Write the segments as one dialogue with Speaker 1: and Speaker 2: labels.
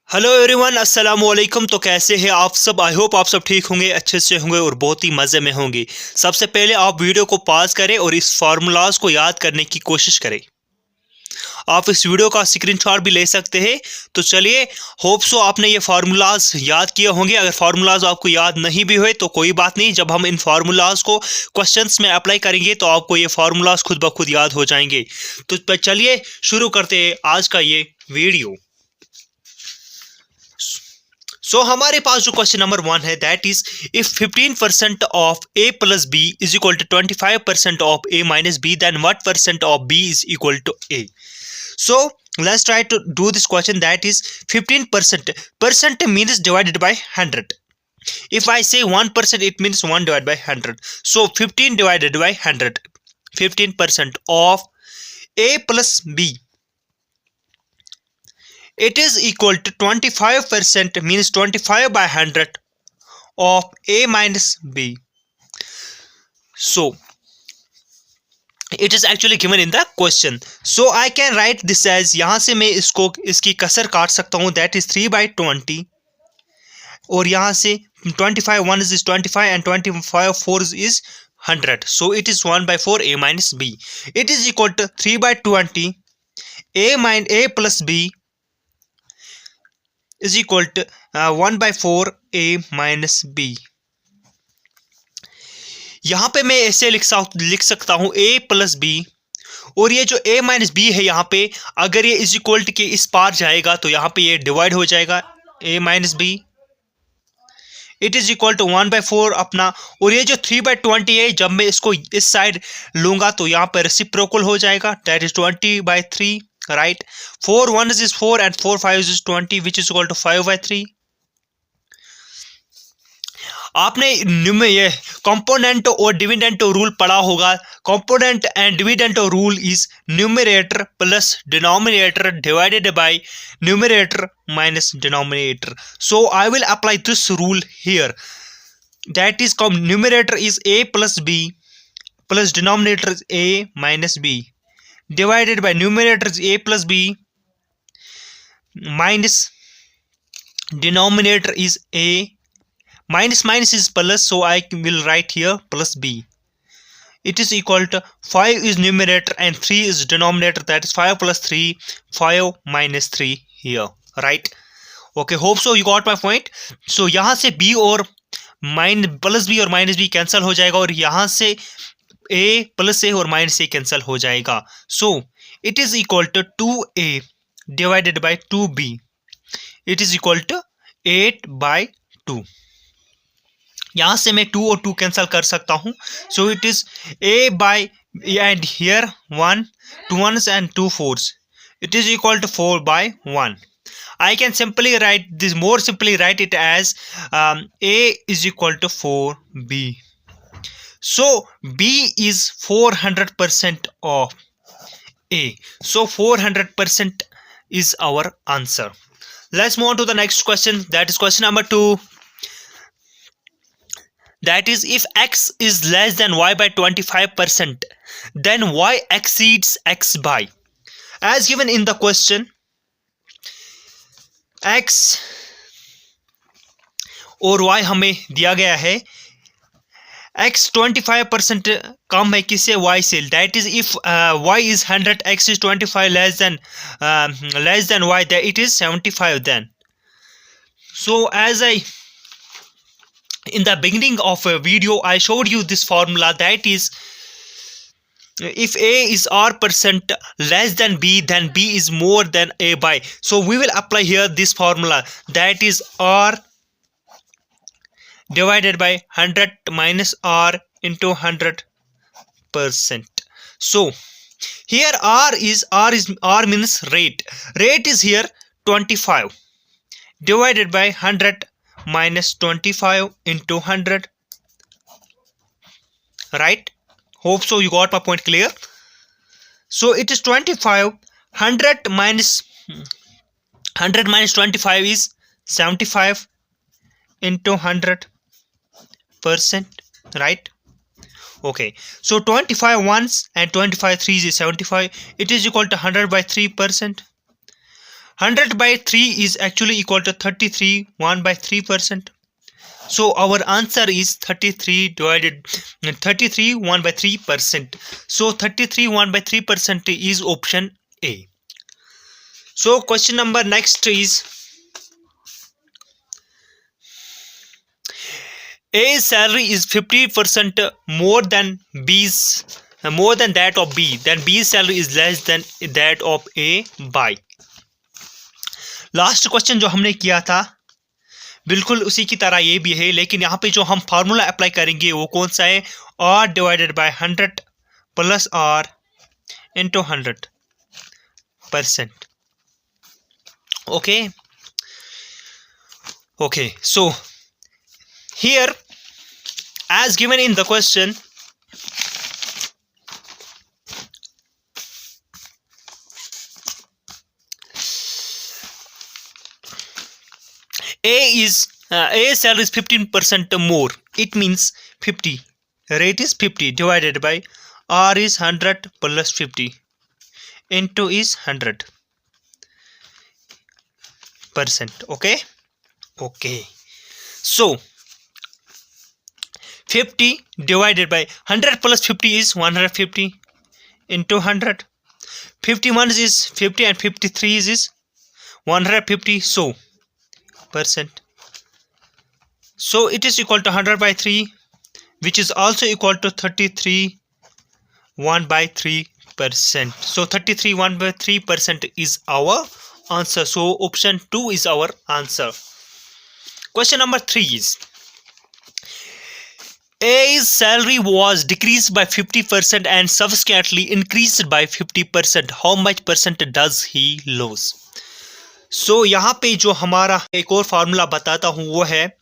Speaker 1: Hello everyone, अस्सलाम वालेकुम। तो कैसे हैं आप सब? आई होप आप सब ठीक होंगे, अच्छे से होंगे और बहुत ही मज़े में होंगे। सबसे पहले आप वीडियो को पॉज करें और इस फार्मूलाज को याद करने की कोशिश करें। आप इस वीडियो का स्क्रीनशॉट भी ले सकते हैं। तो चलिए, होप सो आपने ये फार्मूलाज याद किए होंगे। अगर फार्मूलाज आपको याद नहीं भी हुए तो कोई बात नहीं, जब हम इन फार्मूलाज को क्वेश्चंस में अप्लाई करेंगे तो आपको ये फार्मूलाज खुद ब खुद याद हो जाएंगे। तो चलिए शुरू करते हैं आज का ये वीडियो। हमारे पास जो क्वेश्चन नंबर 1 है, that is if 15% of a plus b is equal to 25% of a minus b, then what percent of b is equal to a? So let's try to do this question. That is 15%. Percent means divided by 100. If I say 1%, it means 1 divided by 100. So 15 divided by 100. 15% of a plus b, it is equal to 25%, means 25 by 100 of a minus b. So it is actually given in the question. So I can write this as, यहाँ से मैं इसको इसकी कसर काट सकता हूँ, that is 3 by 20, और यहाँ से 25 1 is 25 and 25 4 is 100. So it is 1 by 4 a minus b. It is equal to 3 by 20 a plus b is equal to 1 by 4 a minus b. यहाँ पे मैं ऐसे लिख सकता हूँ a प्लस बी, और ये जो a माइनस बी है यहाँ पे, अगर ये इज इक्वल टू के इस पार जाएगा तो यहाँ पे ये डिवाइड हो जाएगा a minus B. It is equal to 1 by 4 अपना, और ये जो 3 बाई 20 है, जब मैं इसको इस साइड लूंगा तो यहाँ पे रेसिप्रोकल हो जाएगा, that is 20 by 3, right. 4 1 is 4 and 4 5 is 20, which is equal to 5 by 3। आपने ये कंपोनेंट और डिविडेंट रूल पढ़ा होगा। Component and dividend rule is numerator plus denominator divided by numerator minus denominator. So I will apply this rule here, that is numerator is a plus b plus denominator is a minus b divided by numerator is a plus b minus denominator is a minus minus is plus, so I will write here plus b. It is equal to 5 is numerator and 3 is denominator, that is 5 plus 3, 5 minus 3 here, right? Okay, hope so you got my point. So यहाँ से b और plus b और minus b cancel हो जाएगा, और यहाँ से a plus a और माइनस a कैंसिल हो जाएगा। So it is equal to 2a divided by 2b, it is equal to 8 by 2। यहाँ से मैं 2 और 2 कैंसिल कर सकता हूँ। सो it is a by and here 1 2 1s and 2 4s, it is equal to 4 by 1. I can simply write this, more simply write it as a is equal to 4b. So b is 400% of a, so 400% is our answer. Let's move on to the next question, that is question number 2. That is, if x is less than y by 25%, then y exceeds x by, as given in the question, x और y हमें दिया गया है। x 25% कम है किससे? y से। that is, if y is 100, x is 25 less than y, that it is 75 then. So as I in the beginning of a video I showed you this formula, that is, if a is r% less than b, then b is more than a by. So we will apply here this formula, that is r divided by 100 minus r into 100%. So here r means rate is here 25 divided by 100 minus 25 into 100, right? Hope so you got my point clear. So it is 25, 100 minus 25 is 75 into 100%, right? Okay, so 25 ones and 25 threes is 75, it is equal to 100 by 3%. 100 by 3 is actually equal to 33 1 by 3%. So our answer is 33 1 by 3%. So 33 1 by 3% is option A. So question number next is, A's salary is 50% more than that of B. Then B's salary is less than that of A by. Last question जो हमने किया था बिल्कुल उसी की तरह ये भी है, लेकिन यहाँ पे जो हम फार्मूला अप्लाई करेंगे वो कौन सा है? R divided by 100 plus R into 100%. Okay, so here as given in the question, A's salary is 15% more. It means 50. Rate is 50 divided by R is 100 plus 50 into is 100%. Okay. So 50 divided by 100 plus 50 is 150 into 100. 51 is 50 and 53 is 150. So percent. So it is equal to 100 by 3, which is also equal to 33 1 by 3%. So 33 1 by 3% is our answer. So option 2 is our answer. Question number 3 is, A's salary was decreased by 50% and subsequently increased by 50%. How much percent does he lose? So यहाँ पे जो हमारा एक और formula बताता हूँ वो है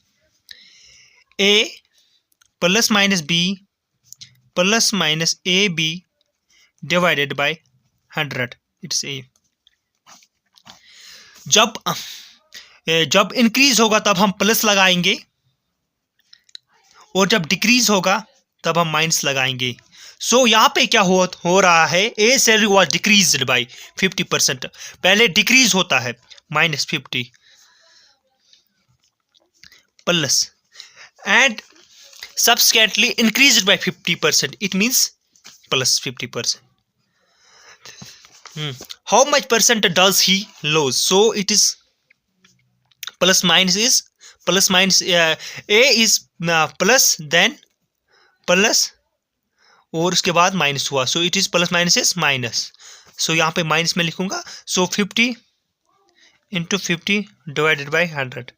Speaker 1: A plus minus B plus minus AB divided by 100. It's A. जब इंक्रीज होगा तब हम प्लस लगाएंगे और जब डिक्रीज होगा तब हम माइनस लगाएंगे. सो यहाँ पे क्या हो रहा है? ए सैलरी वॉज डिक्रीज्ड बाय 50%. पहले डिक्रीज होता है -50 plus and subsequently increased by 50%. It means plus 50%. How much percent does he lose? So it is plus minus is plus minus. A is plus then plus और उसके बाद minus हुआ. So it is plus minus is minus. So यहाँ पे minus में लिखूंगा. सो 50 into 50 divided by 100.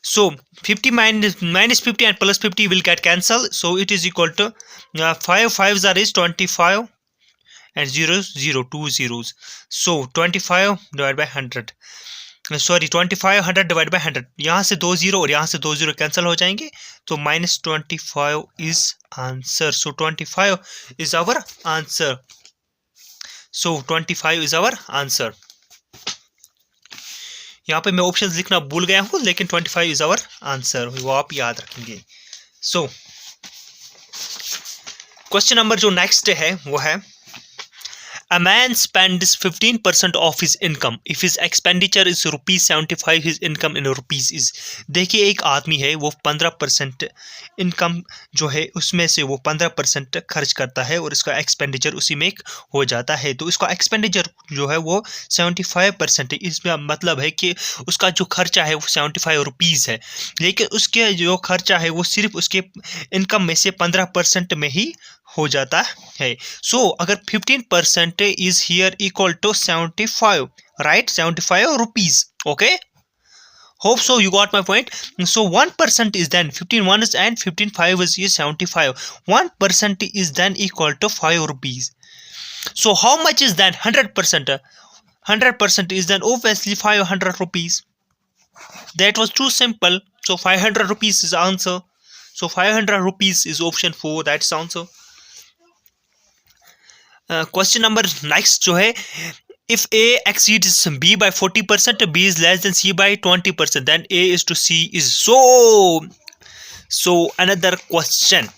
Speaker 1: So 50 minus 50 and plus 50 will get cancelled. So it is equal to 5 5s are is 25 and 0 2 zeros. So 25 divided by 100. Sorry 25 100 divided by 100. यहाँ से 2 0 और यहाँ से 2 0 cancel हो जाएंगे. तो -25 is answer. So 25 is our answer. So 25 is our answer. यहाँ पे मैं ऑप्शंस लिखना भूल गया हूँ, लेकिन 25 इज आवर आंसर, वो आप याद रखेंगे. सो क्वेश्चन नंबर जो नेक्स्ट है वो है, A man spends 15% of his income. If his expenditure is ₹75, his income in rupees is. देखिए एक आदमी है वो 15% इनकम जो है उसमें से वो 15% खर्च करता है और इसका एक्सपेंडिचर उसी में हो जाता है. तो इसका एक्सपेंडिचर जो है वो 75% है. इसमें मतलब है कि उसका जो खर्चा है वो 75 रुपीज़ है, लेकिन उसके जो खर्चा है वो सिर्फ उसके इनकम में से 15% में ही हो जाता है. सो अगर 15% is here equal to 75, right? 75 rupees. Okay, hope so you got my point. So 1% is then 15 1 is and 15 5 is 75. 1% is then equal to 5 rupees. So how much is then 100%? 100% is then obviously 500 rupees. That was too simple. So 500 rupees is answer. So 500 rupees is option 4. That's answer. Question number next जो है, if A exceeds B by 40%, B is less than C by 20%, then A is to C is. So another question,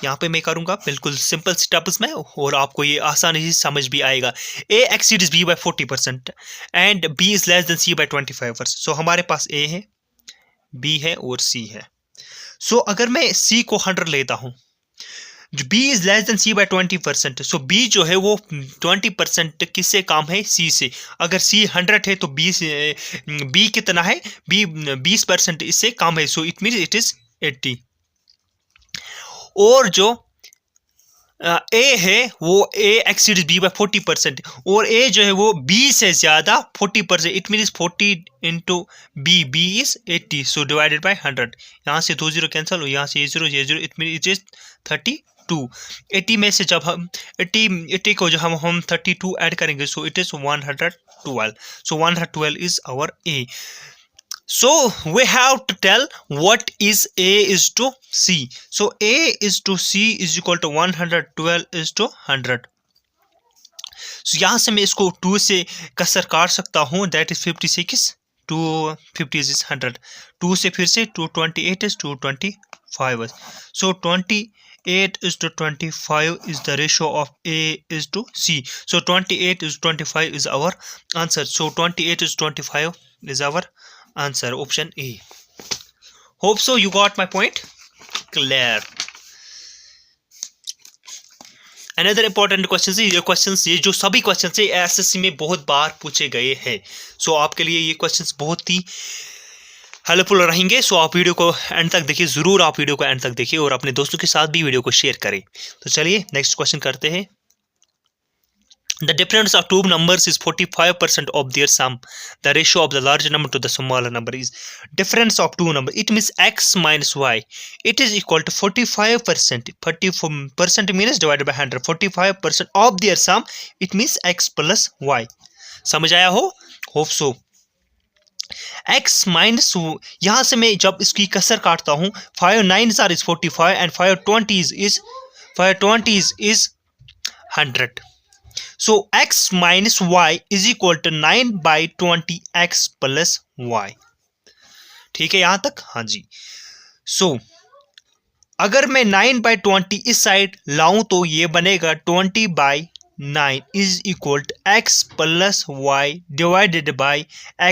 Speaker 1: यहाँ पे मैं करूँगा बिल्कुल simple steps में और आपको ये आसानी से समझ भी आएगा। A exceeds B by 40% and B is less than C by 25%। So हमारे पास ए है, बी है और सी है। सो अगर मैं सी को 100 लेता हूँ, B is less than C by 20%, so B जो है वो 20% किससे कम है, सी से। अगर सी 100 है तो बी कितना है, बी 20% इससे कम है, so it mean it is 80। और जो ए है वो ए एक्सीड्स बी बाय 40% और ए जो है वो बी से ज्यादा 40%, it mean 40 into B is 80, so divided by 100। यहाँ से 2 0 कैंसिल हो, यहाँ से ये 0 ये 0, इट मीन इट इज 32। 80 में से जब हम 80 को जो हम 32 ऐड करेंगे, so it is 112। So 112 is our A. So we have to tell what is A is to C. So A is to C is equal to 112 is to 100. So यहाँ से मैं इसको 2 से कसर काट सकता हूँ, that is 56, 2 50 is 100, 2 से फिर से 228 is 225. So 28 is to 25 is the ratio of A is to C. So 28 is 25 is our answer. So 28 is 25 is our answer, option A. Hope so you got my point clear. Another important question है, ये questions, ये जो सभी questions है SSC में बहुत बार पूछे गए हैं। सो आपके लिए ये क्वेश्चंस बहुत ही हेल्पफुल रहेंगे। सो आप वीडियो को एंड तक देखिए, जरूर आप वीडियो को एंड तक देखिए और अपने दोस्तों के साथ भी वीडियो को शेयर करें। तो चलिए नेक्स्ट क्वेश्चन करते हैं। The difference of two numbers is 45% of their sum. The ratio of the larger number to the smaller number is difference of two numbers. It means x minus y. It is equal to 45%. 40% means divided by 100. 45% of their sum. It means x plus y. समझ आया हो? Hope so. x minus, यहाँ से मैं जब इसकी कसर काटता हूँ, 5 9s are is 45 and 5 20s is 100. So x minus y is equal to 9 by 20 x plus y. ठीक है यहां तक? हाँ जी। So अगर मैं 9 by 20 इस साइड लाऊं तो ये बनेगा 20 by 9 is equal to x plus y divided by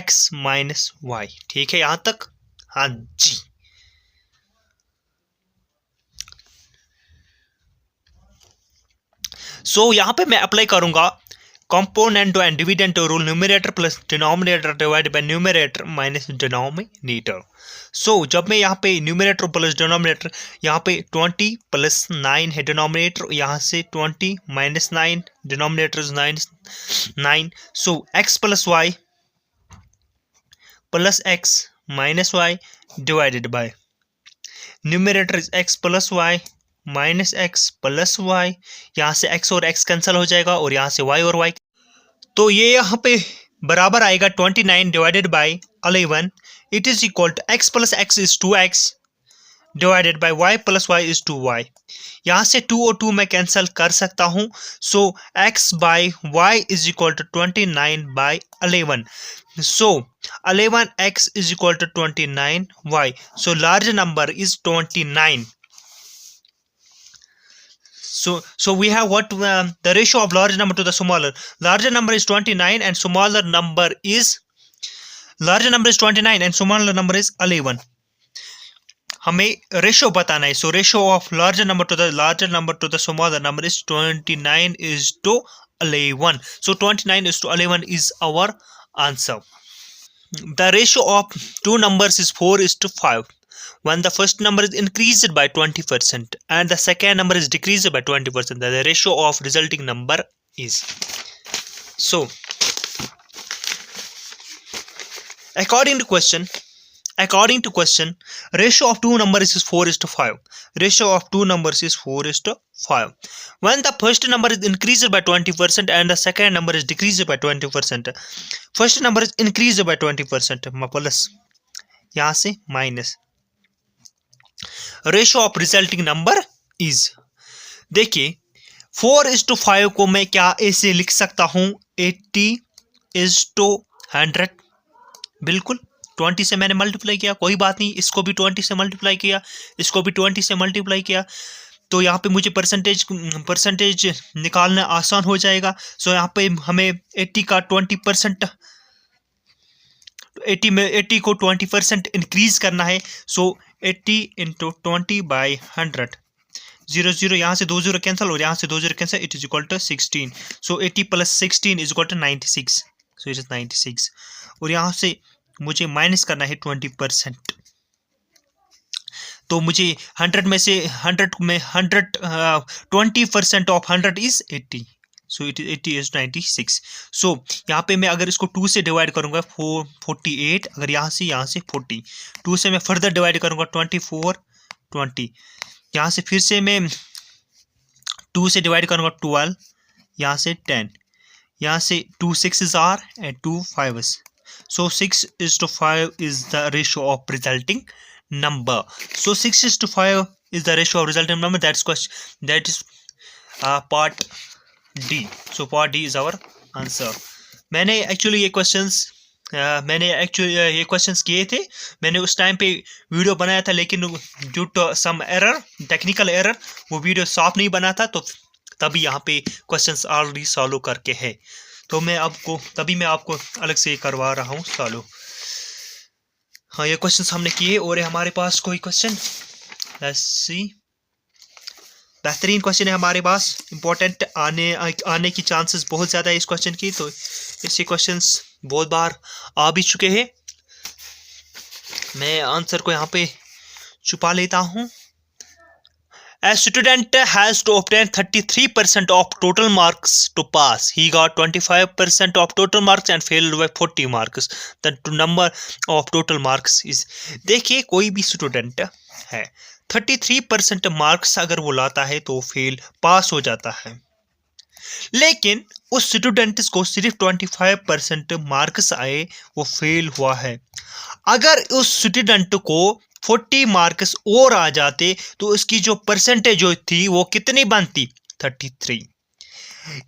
Speaker 1: x minus y. ठीक है यहां तक? हाँ जी। सो यहाँ पे मैं अप्लाई करूंगा component and dividend rule, numerator plus denominator divide by numerator minus denominator. So जब मैं यहाँ पे न्यूमरेटर प्लस डिनोमिनेटर, यहाँ पे 20 प्लस 9 है डिनोमिनेटर, यहाँ से 20 minus 9, denominator 9। So x plus Y plus x minus Y divided by numerator is x plus Y minus X plus Y. यहाँ से x और x कैंसिल हो जाएगा और यहाँ से y और y, तो ये यहाँ पे बराबर आएगा 29 divided by 11। It is equal to x plus X is 2x divided by y plus Y is 2y। यहाँ से 2 और 2 मैं कैंसिल कर सकता हूँ। So x by y is equal to 29 by 11। So 11x is equal to 29y. So large number is 29. So we have what the ratio of large number to the smaller. Larger number is 29 and smaller number is 29 and smaller number is 11. हमें ratio बताना है। So ratio of larger number to the smaller number is 29 is to 11. So 29 is to 11 is our answer. The ratio of two numbers is 4 is to 5. When the first number is increased by 20% and the second number is decreased by 20%, the ratio of resulting number is. So according to question, ratio of two numbers is 4 is to 5. Ratio of two numbers is 4 is to 5. When the first number is increased by 20% and the second number is decreased by 20%, first number is increased by 20%, plus यहाँ से minus, ratio of resulting number is. देखिए 4 is to 5 को मैं क्या ऐसे लिख सकता हूं, 80 is to 100। बिल्कुल 20 से मैंने मल्टीप्लाई किया, कोई बात नहीं, इसको भी 20 से मल्टीप्लाई किया, इसको भी 20 से मल्टीप्लाई किया, तो यहाँ पे मुझे परसेंटेज निकालना आसान हो जाएगा। सो यहाँ पे हमें 80 का 20%, 80 को 20% इंक्रीज करना है। सो 80 इंटू 20/100, 0 यहाँ से 2 0 कैंसिल और यहाँ से 2 0 cancel, it is equal to 16। So 80 + 16 is equal to 96। So it is 96 और यहाँ से मुझे माइनस करना है 20%। तो मुझे 100 में से 20% of 100 is 80। So it 80 is 96। सो यहाँ पे मैं अगर इसको 2 से डिवाइड करूंगा 48, अगर यहाँ से 40, 2 से मैं फर्दर डिवाइड करूंगा 24, 20, यहाँ से फिर से मैं 2 से डिवाइड करूंगा 12, यहाँ से 10, यहाँ से 2 6s are and 2 5s। So 6:5 is the ratio of resulting number. So 6:5 is the ratio of resulting number. That is part D. So part D is our answer. मैंने एक्चुअली ये क्वेश्चंस किए थे। मैंने उस टाइम पे video बनाया था, लेकिन due to some error, technical error, वो वीडियो साफ नहीं बना था, तो तभी यहाँ पे क्वेश्चंस ऑलरेडी सॉल्व करके है। तो मैं आपको अलग से करवा रहा हूँ सॉल्व। हाँ, ये क्वेश्चंस हमने किए और हमारे पास कोई क्वेश्चन, लेट्स सी, बेहतरीन क्वेश्चन है हमारे पास, इंपॉर्टेंट आने की चांसेस बहुत ज़्यादा है इस क्वेश्चन की। तो ऐसे क्वेश्चंस बहुत बार आ भी चुके हैं। मैं आंसर को यहाँ पे छुपा लेता हूँ। A student has to obtain 33% of total marks to pass. He got 25% of total marks and failed by 40 marks. The number of total marks is, देखिए कोई भी स्टूडेंट है 33% मार्क्स अगर वो लाता है तो फेल पास हो जाता है, लेकिन उस स्टूडेंट को सिर्फ 25% मार्क्स आए, वो फेल हुआ है। अगर उस स्टूडेंट को 40 मार्क्स और आ जाते तो उसकी जो परसेंटेज जो थी वो कितनी बनती, 33।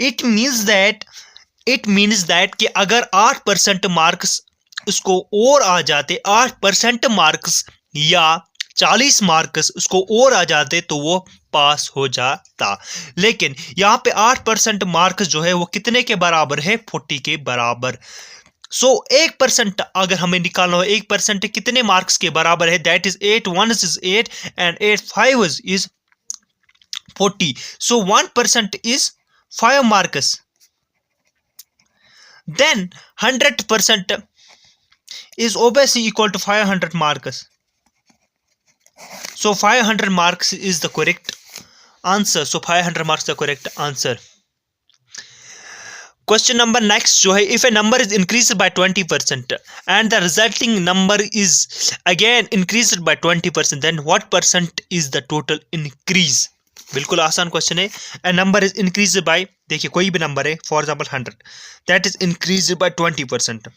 Speaker 1: इट मीन्स दैट कि अगर 8% मार्क्स उसको और आ जाते, 8% मार्क्स या 40 मार्क्स उसको और आ जाते तो वो पास हो जाता। लेकिन यहाँ पे 8% मार्क्स जो है वो कितने के बराबर है, 40 के बराबर। सो 1% अगर हमें निकालना हो, 1% कितने मार्क्स के बराबर है, that is 8 1s is 8 and 8 5s is 40. So 1% is 5 marks. Then 100% is obviously equal to 500 marks. So 500 marks is the correct answer. So 500 marks the correct answer. Question number next जो है, if a number is increased by 20% and the resulting number is again increased by 20%, then what percent is the total increase? बिल्कुल आसान question है। a number is increased by, देखिए कोई भी number है, for example 100, that is increased by 20%।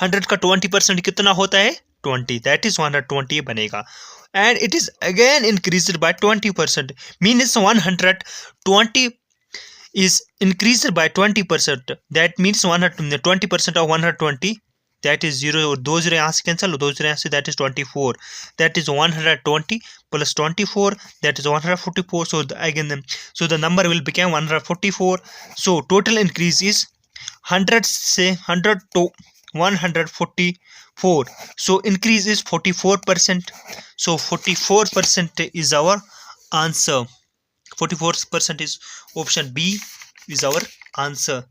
Speaker 1: 100 का 20% कितना होता है, 20, that is 120 बनेगा। and it is again increased by 20%, means 120 is increased by 20%, that means 20% of 120, that is 0 और 2 0 यहाँ से कैंसिल, 2 0 यहाँ से, that is 24, that is 120 plus 24, that is 144। so the number will become 144। so total increase is 100 से 100 to 144, so increase is 44%। so 44% is our answer। 44% is option B is our answer।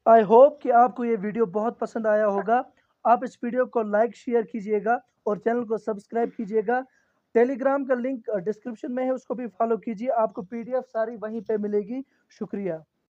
Speaker 2: I hope कि आपको ये video बहुत पसंद आया होगा। आप इस वीडियो को लाइक शेयर कीजिएगा और चैनल को सब्सक्राइब कीजिएगा। टेलीग्राम का लिंक डिस्क्रिप्शन में है, उसको भी फॉलो कीजिए। आपको PDF सारी वहीं पे मिलेगी। शुक्रिया।